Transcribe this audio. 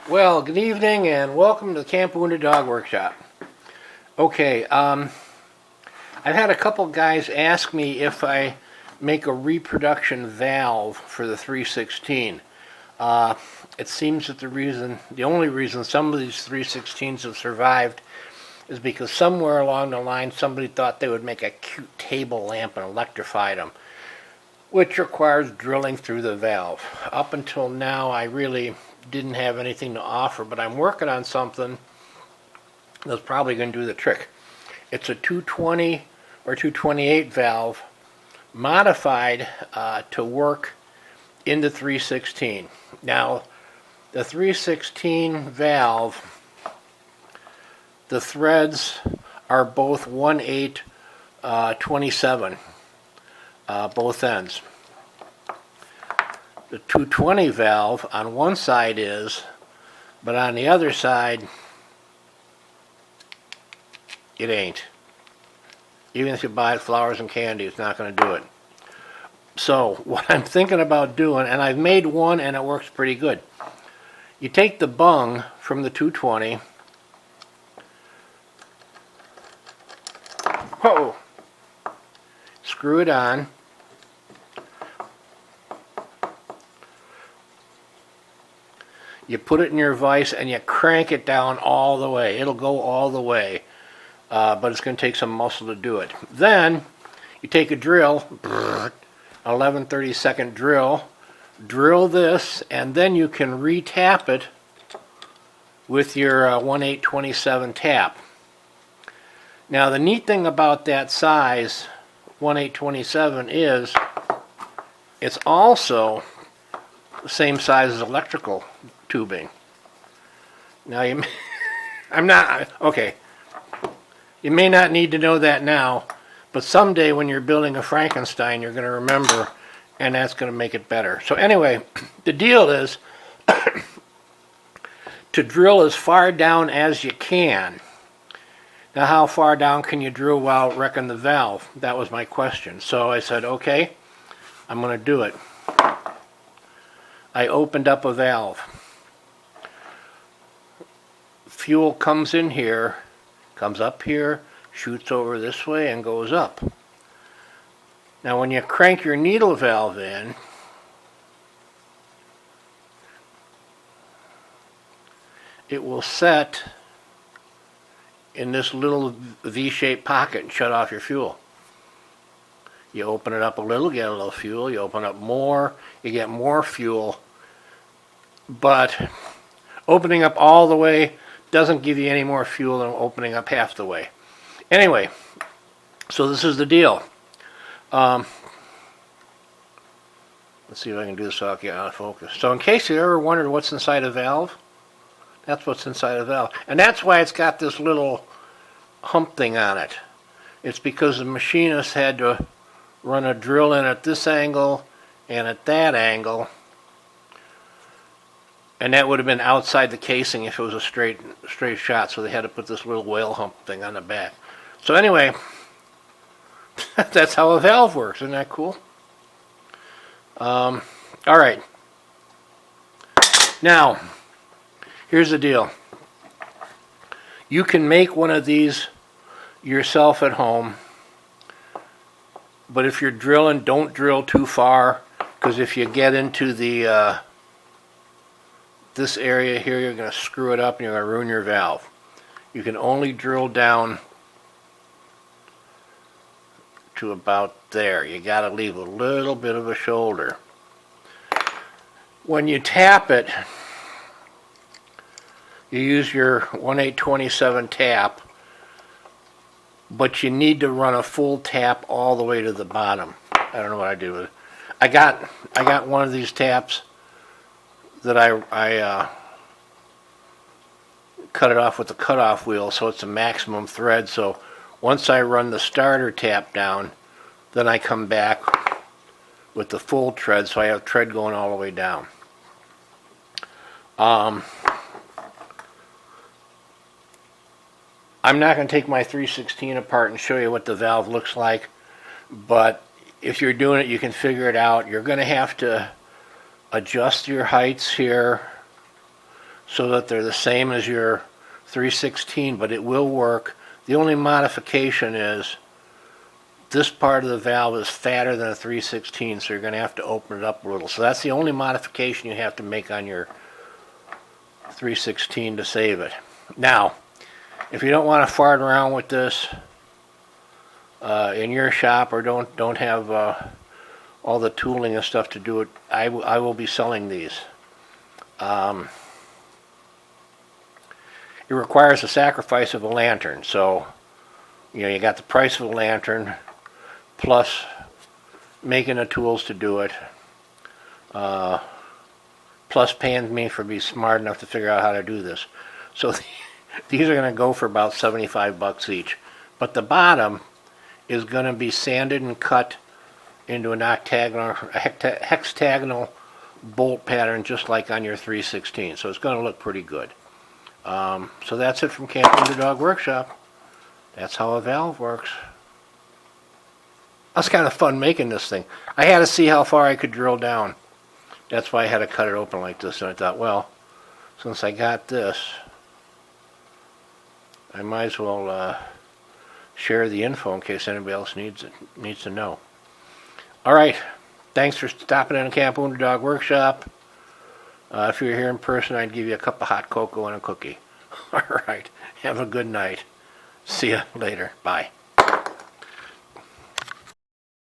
Well, good evening and welcome to the Camp Wounded Dog Workshop. Okay, I've had a couple guys ask me if I make a reproduction valve for the 316. It seems that the only reason some of these 316s have survived is because somewhere along the line somebody thought they would make a cute table lamp and electrified them, which requires drilling through the valve. Up until now, I really didn't have anything to offer, but I'm working on something that's probably going to do the trick. It's a 220 or 228 valve modified to work in the 316. Now, the 316 valve, the threads are both 1/8 27, both ends. The 220 valve on one side is, but on the other side, it ain't. Even if you buy flowers and candy, it's not going to do it. So what I'm thinking about doing, and I've made one and it works pretty good. You take the bung from the 220, screw it on, you put it in your vise and you crank it down all the way. It'll go all the way, but it's going to take some muscle to do it. Then you take a drill, 11/32 drill this, and then you can re-tap it with your 1/8 27 tap. Now the neat thing about that size 1/8 27 is it's also the same size as electrical tubing. Now you you may not need to know that now, but someday when you're building a Frankenstein you're going to remember, and that's going to make it better. So anyway, the deal is to drill as far down as you can. Now how far down can you drill while wrecking the valve? That was my question. So I said, okay, I'm going to do it. I opened up a valve. Fuel comes in here, comes up here, shoots over this way and goes up. Now when you crank your needle valve in, it will set in this little V-shaped pocket and shut off your fuel. You open it up a little, get a little fuel. You open up more, you get more fuel. But opening up all the way doesn't give you any more fuel than opening up half the way. Anyway, so this is the deal. Let's see if I can do this so I'll get out of focus. So in case you ever wondered what's inside a valve, that's what's inside a valve. And that's why it's got this little hump thing on it. It's because the machinist had to run a drill in at this angle and at that angle. And that would have been outside the casing if it was a straight shot. So they had to put this little whale hump thing on the back. So anyway, that's how a valve works. Isn't that cool? All right. Now, here's the deal. You can make one of these yourself at home, but if you're drilling, don't drill too far, because if you get into the this area here, you're going to screw it up and you're going to ruin your valve. You can only drill down to about there. You got to leave a little bit of a shoulder. When you tap it, you use your 1/8 27 tap, but you need to run a full tap all the way to the bottom. I don't know what I did with it. I got one of these taps that I cut it off with the cutoff wheel, so it's a maximum thread. So once I run the starter tap down, then I come back with the full tread, so I have tread going all the way down. I'm not going to take my 316 apart and show you what the valve looks like, but if you're doing it, you can figure it out. You're going to have to adjust your heights here so that they're the same as your 316, but it will work. The only modification is this part of the valve is fatter than a 316, so you're going to have to open it up a little. So that's the only modification you have to make on your 316 to save it. Now, if you don't want to fart around with this in your shop, or don't have all the tooling and stuff to do it, I will be selling these. It requires a sacrifice of a lantern, so you got the price of a lantern plus making the tools to do it, plus paying me for being smart enough to figure out how to do this. So these are going to go for about 75 bucks each. But the bottom is going to be sanded and cut into an hexagonal bolt pattern, just like on your 316. So it's going to look pretty good. So that's it from Camp Underdog Workshop. That's how a valve works. That's kind of fun making this thing. I had to see how far I could drill down. That's why I had to cut it open like this. And I thought, well, since I got this, I might as well share the info in case anybody else needs to know. All right. Thanks for stopping in Camp Underdog Workshop. If you were here in person, I'd give you a cup of hot cocoa and a cookie. All right. Have a good night. See you later. Bye.